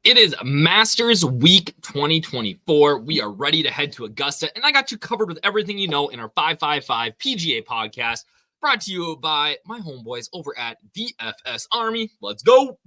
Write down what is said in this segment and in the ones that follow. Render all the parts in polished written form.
It is Masters Week 2024. We are ready to head to Augusta, and I got you covered with everything you know in our 555 PGA podcast, brought to you by my homeboys over at DFS Army. Let's go.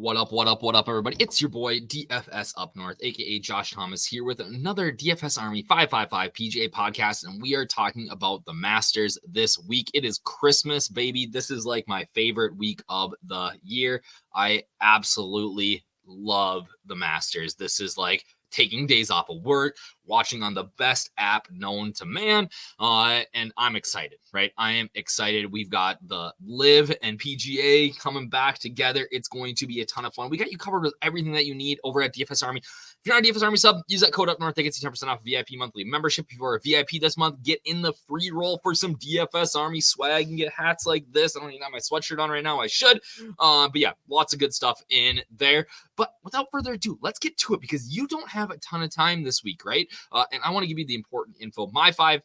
What up, everybody? It's your boy, DFS Up North, aka Josh Thomas, here with another DFS Army 555 PGA podcast, and we are talking about the Masters this week. It is Christmas, baby. This is like my favorite week of the year. I absolutely love the Masters. This is like taking days off of work, watching on the best app known to man, and I'm excited, right? I am excited. We've got the Live and PGA coming back together. It's going to be a ton of fun. We got you covered with everything that you need over at DFS Army. If you're not a DFS Army sub, use that code UPNORTH. That gets you 10% off VIP monthly membership. If you're a VIP this month, get in the free roll for some DFS Army swag and get hats like this. I don't even have my sweatshirt on right now. I should. But yeah, lots of good stuff in there. But without further ado, let's get to it because you don't have a ton of time this week, right? And I want to give you the important info. My five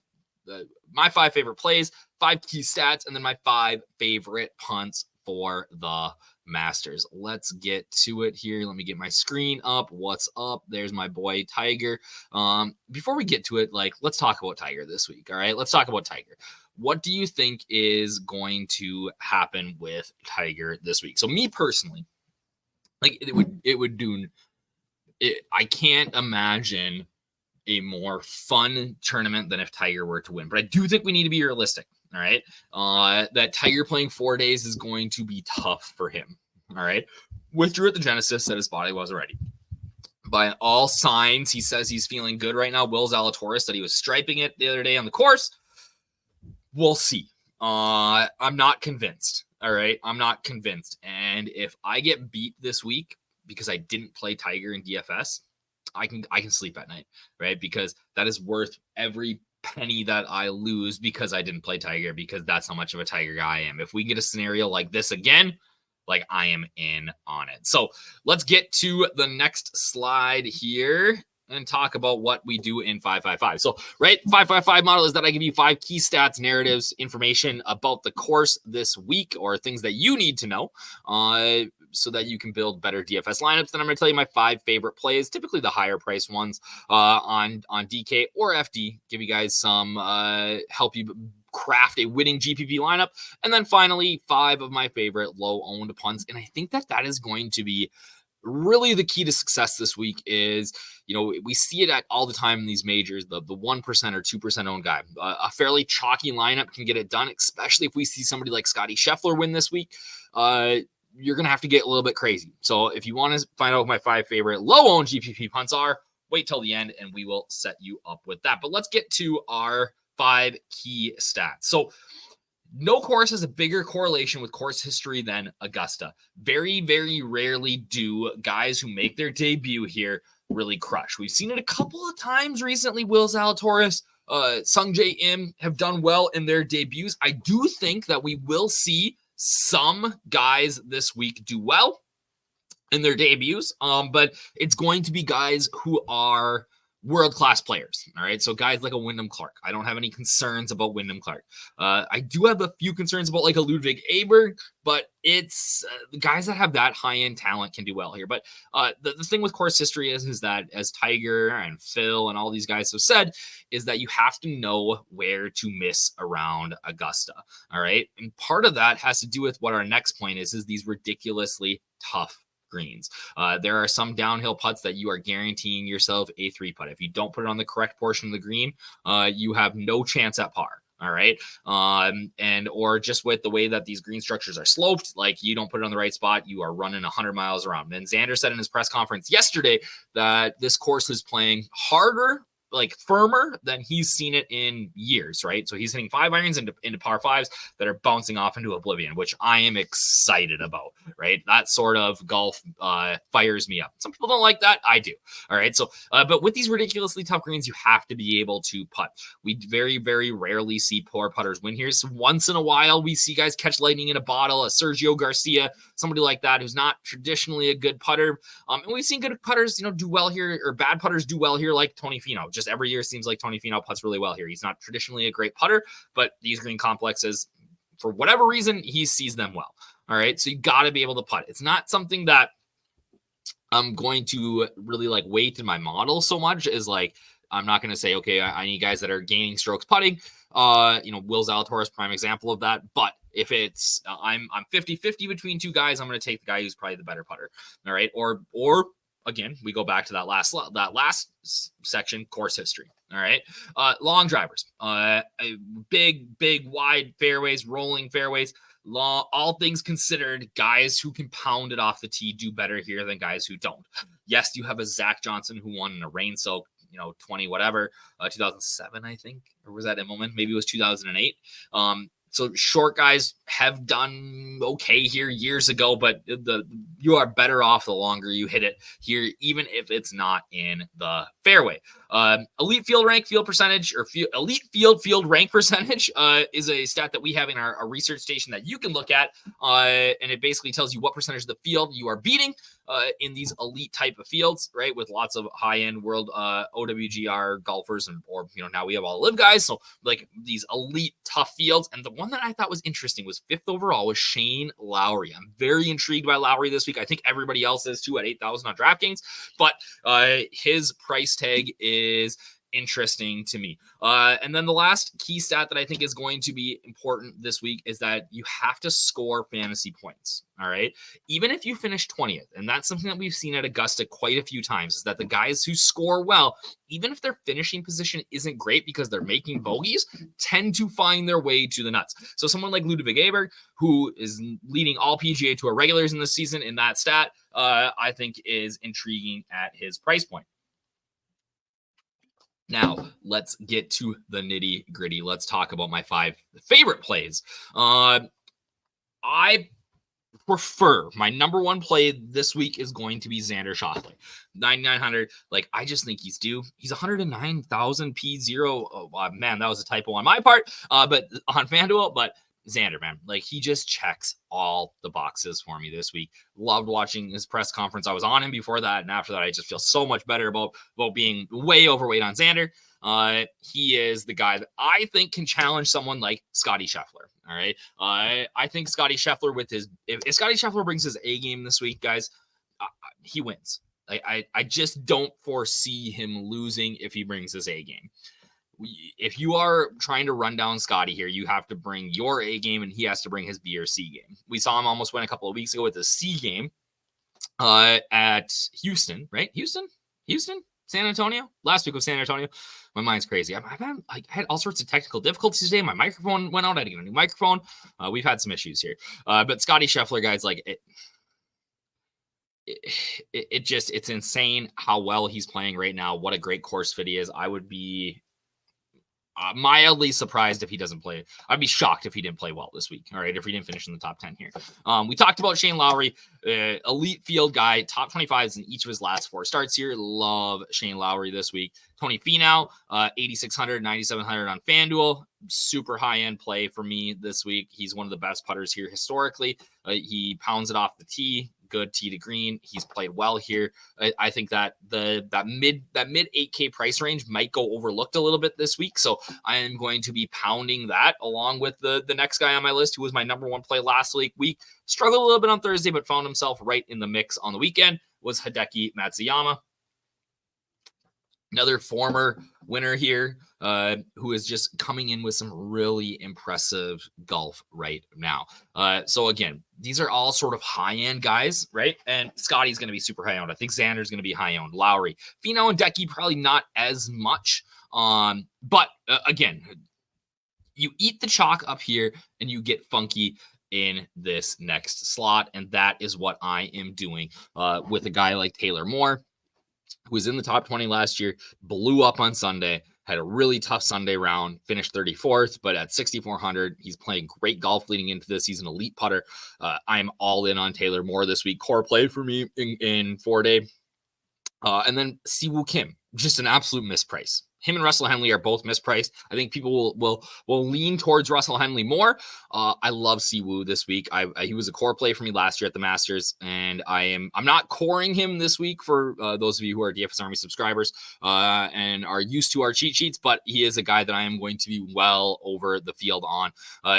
favorite plays, 5 key stats, and then my 5 favorite punts for the Masters. Let's get to it here. Let me get my screen up. What's up? There's my boy Tiger. Before we get to it, let's talk about Tiger this week. All right, let's talk about Tiger. What do you think is going to happen with Tiger this week? So me personally, I can't imagine a more fun tournament than if Tiger were to win. But I do think we need to be realistic, all right? That Tiger playing 4 days is going to be tough for him, all right? Withdrew at the Genesis, said his body wasn't ready. By all signs, he says he's feeling good right now. Will Zalatoris said he was striping it the other day on the course. We'll see. I'm not convinced, all right? I'm not convinced. And if I get beat this week because I didn't play Tiger in DFS, I can sleep at night, right? Because that is worth every penny that I lose because I didn't play Tiger, because that's how much of a Tiger guy I am. If we get a scenario like this again, I am in on it. So let's get to the next slide here and talk about what we do in 555. So, right, 555 model is that I give you 5 key stats, narratives, information about the course this week, or things that you need to know, so that you can build better DFS lineups. Then I'm going to tell you my 5 favorite plays, typically the higher price ones, on DK or FD. Give you guys some help you craft a winning GPP lineup. And then finally, 5 of my favorite low-owned punts. And I think that is going to be really the key to success this week. Is, we see it at all the time in these majors, the 1% or 2% owned guy. A fairly chalky lineup can get it done, especially if we see somebody like Scotty Scheffler win this week. You're going to have to get a little bit crazy. So if you want to find out what my 5 favorite low-owned GPP punts are, wait till the end and we will set you up with that. But let's get to our 5 key stats. So no course has a bigger correlation with course history than Augusta. Very, very rarely do guys who make their debut here really crush. We've seen it a couple of times recently. Will Zalatoris, Sung Jae Im have done well in their debuts. I do think that we will see some guys this week do well in their debuts, but it's going to be guys who are world-class players, all right? So guys like a Wyndham Clark. I don't have any concerns about Wyndham Clark. I do have a few concerns about like a Ludwig Aberg, but it's the guys that have that high-end talent can do well here. But the thing with course history is that, as Tiger and Phil and all these guys have said, is that you have to know where to miss around Augusta, all right? And part of that has to do with what our next point is these ridiculously tough greens. There are some downhill putts that you are guaranteeing yourself a 3 putt. If you don't put it on the correct portion of the green, you have no chance at par. All right. Or just with the way that these green structures are sloped, you don't put it on the right spot, you are running 100 miles around. And Xander said in his press conference yesterday that this course is playing harder, firmer than he's seen it in years, right? So he's hitting 5 irons into par 5s that are bouncing off into oblivion, which I am excited about, right? That sort of golf fires me up. Some people don't like that. I do. All right. So, but with these ridiculously tough greens, you have to be able to putt. We very, very rarely see poor putters win here. So once in a while, we see guys catch lightning in a bottle, a Sergio Garcia, somebody like that, who's not traditionally a good putter. And we've seen good putters, do well here, or bad putters do well here, like Tony Finau. Just just every year seems like Tony Finau putts really well here. He's not traditionally a great putter, but these green complexes, for whatever reason, he sees them well. All right, so you got to be able to putt. It's not something that I'm going to really like weight in my model so much as like, I'm not going to say, okay, I need guys that are gaining strokes putting. Will Zalatoris, prime example of that. But if it's I'm 50-50 between two guys, I'm going to take the guy who's probably the better putter. All right. Or again, we go back to that last section, course history. All right. Long drivers, big, wide fairways, rolling fairways. All things considered, guys who can pound it off the tee do better here than guys who don't. Yes, you have a Zach Johnson who won in a rain soak, 20 whatever, 2007, I think, or was that Immelman? Maybe it was 2008. So short guys have done okay here years ago, but you are better off the longer you hit it here, even if it's not in the fairway. Elite field rank, field percentage, or elite field rank percentage is a stat that we have in our research station that you can look at, and it basically tells you what percentage of the field you are beating in these elite type of fields, right? With lots of high-end world OWGR golfers, or now we have all live guys, so like these elite tough fields. And the one that I thought was interesting was 5th overall was Shane Lowry. I'm very intrigued by Lowry this week. I think everybody else is too at 8,000 on DraftKings, but his price tag is interesting to me. And then the last key stat that I think is going to be important this week is that you have to score fantasy points. All right. Even if you finish 20th, and that's something that we've seen at Augusta quite a few times, is that the guys who score well, even if their finishing position isn't great because they're making bogeys, tend to find their way to the nuts. So someone like Ludwig Aberg, who is leading all PGA Tour regulars in this season in that stat, I think is intriguing at his price point. Now, let's get to the nitty gritty. Let's talk about my 5 favorite plays. I prefer my number one play this week is going to be Xander Schauffele, 9,900. Like, I just think he's due. He's 109,000 P0. Oh, man, that was a typo on my part, but on FanDuel. But Xander, man, like, he just checks all the boxes for me this week. Loved watching his press conference. I was on him before that, and after that, I just feel so much better about being way overweight on Xander. He is the guy that I think can challenge someone like Scottie Scheffler. All right. I think Scottie Scheffler if Scottie Scheffler brings his A game this week, guys, he wins. I just don't foresee him losing if he brings his A game. If you are trying to run down Scottie here, you have to bring your A game and he has to bring his B or C game. We saw him almost win a couple of weeks ago with the C game at Houston, right? Houston, San Antonio. Last week was San Antonio. My mind's crazy. I had all sorts of technical difficulties today. My microphone went out. I had to get a new microphone. We've had some issues here. But Scottie Scheffler, guys, like it's insane how well he's playing right now. What a great course fit he is. I would be mildly surprised if he doesn't play. I'd be shocked if he didn't play well this week. All right, if he didn't finish in the top 10 here. We talked about Shane Lowry, elite field guy, top 25s in each of his last 4 starts here. Love Shane Lowry this week. Tony Finau, 8,600, 9,700 on FanDuel. Super high-end play for me this week. He's one of the best putters here historically. He pounds it off the tee. Good tee to green. He's played well here. I think that that mid 8K price range might go overlooked a little bit this week. So I am going to be pounding that along with the next guy on my list, who was my number one play last week. Struggled a little bit on Thursday, but found himself right in the mix on the weekend, was Hideki Matsuyama. Another former winner here, who is just coming in with some really impressive golf right now. So again, these are all sort of high-end guys, right? And Scottie's going to be super high-owned. I think Xander's going to be high-owned. Lowry, Finau, and Decky probably not as much. But again, you eat the chalk up here and you get funky in this next slot, and that is what I am doing with a guy like Taylor Moore, who was in the top 20 last year, blew up on Sunday, had a really tough Sunday round, finished 34th, but at 6,400, he's playing great golf leading into this. He's an elite putter. I'm all in on Taylor Moore this week. Core play for me in 4-day. And then Siwoo Kim, just an absolute misprice. him and Russell Henley are both mispriced. I think people will lean towards Russell Henley more. I love Siwoo this week. He was a core play for me last year at the Masters, and I'm not coring him this week for those of you who are DFS Army subscribers and are used to our cheat sheets, but he is a guy that I am going to be well over the field on.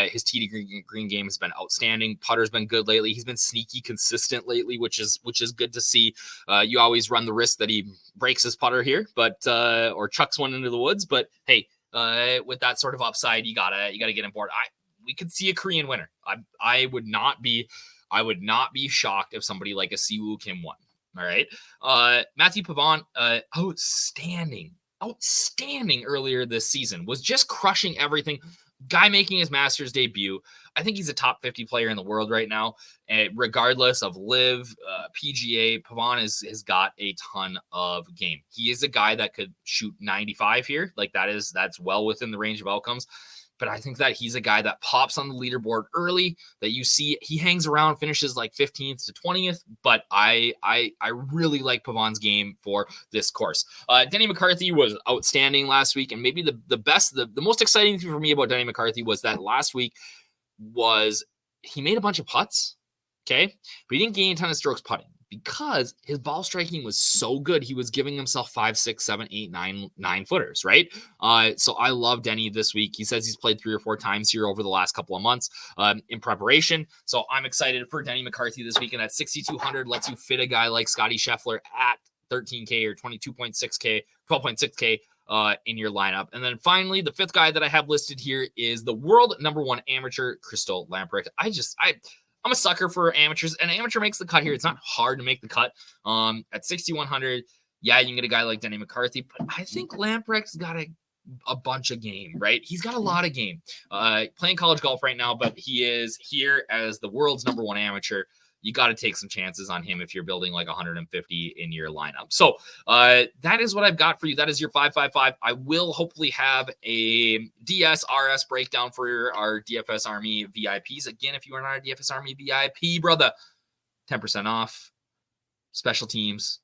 His tee to green game has been outstanding. Putter's been good lately. He's been sneaky consistent lately, which is good to see. You always run the risk that he breaks his putter here, but or chucks one into the woods. But hey, with that sort of upside, you gotta get on board. We could see a Korean winner. I would not be shocked if somebody like a Siwoo Kim won. All right, Matthew Pavon, outstanding earlier this season, was just crushing everything. Guy making his Masters debut. I think he's a top 50 player in the world right now, regardless of live, PGA. Pavon has got a ton of game. He is a guy that could shoot 95 here. Like that's well within the range of outcomes. But I think that he's a guy that pops on the leaderboard early, that you see he hangs around, finishes like 15th to 20th. But I really like Pavon's game for this course. Denny McCarthy was outstanding last week. And maybe the best, the most exciting thing for me about Denny McCarthy was that last week was he made a bunch of putts. Okay. But he didn't gain a ton of strokes putting because his ball striking was so good. He was giving himself 5, 6, 7, 8, 9 footers, right? So I love Denny this week. He says he's played 3 or 4 times here over the last couple of months in preparation. So I'm excited for Denny McCarthy this week. And at 6,200 lets you fit a guy like Scotty Scheffler at 13K or 22.6K, 12.6K in your lineup. And then finally, the fifth guy that I have listed here is the world #1 amateur, Crystal Lamprecht. I'm a sucker for amateurs. An amateur makes the cut here. It's not hard to make the cut. At 6,100, yeah, you can get a guy like Denny McCarthy, but I think Lamprecht's got a bunch of game, right? He's got a lot of game. Playing college golf right now, but he is here as the world's #1 amateur. You got to take some chances on him if you're building like 150 in your lineup. So that is what I've got for you. That is your 555. I will hopefully have a DSRS breakdown for our DFS Army VIPs. Again, if you are not a DFS Army VIP, brother, 10% off, special teams,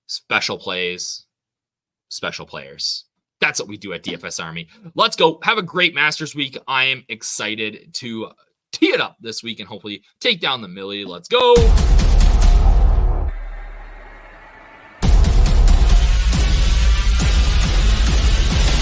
special plays, special players. That's what we do at DFS Army. Let's go. Have a great Masters week. I am excited to tee it up this week and hopefully take down the Millie. Let's go.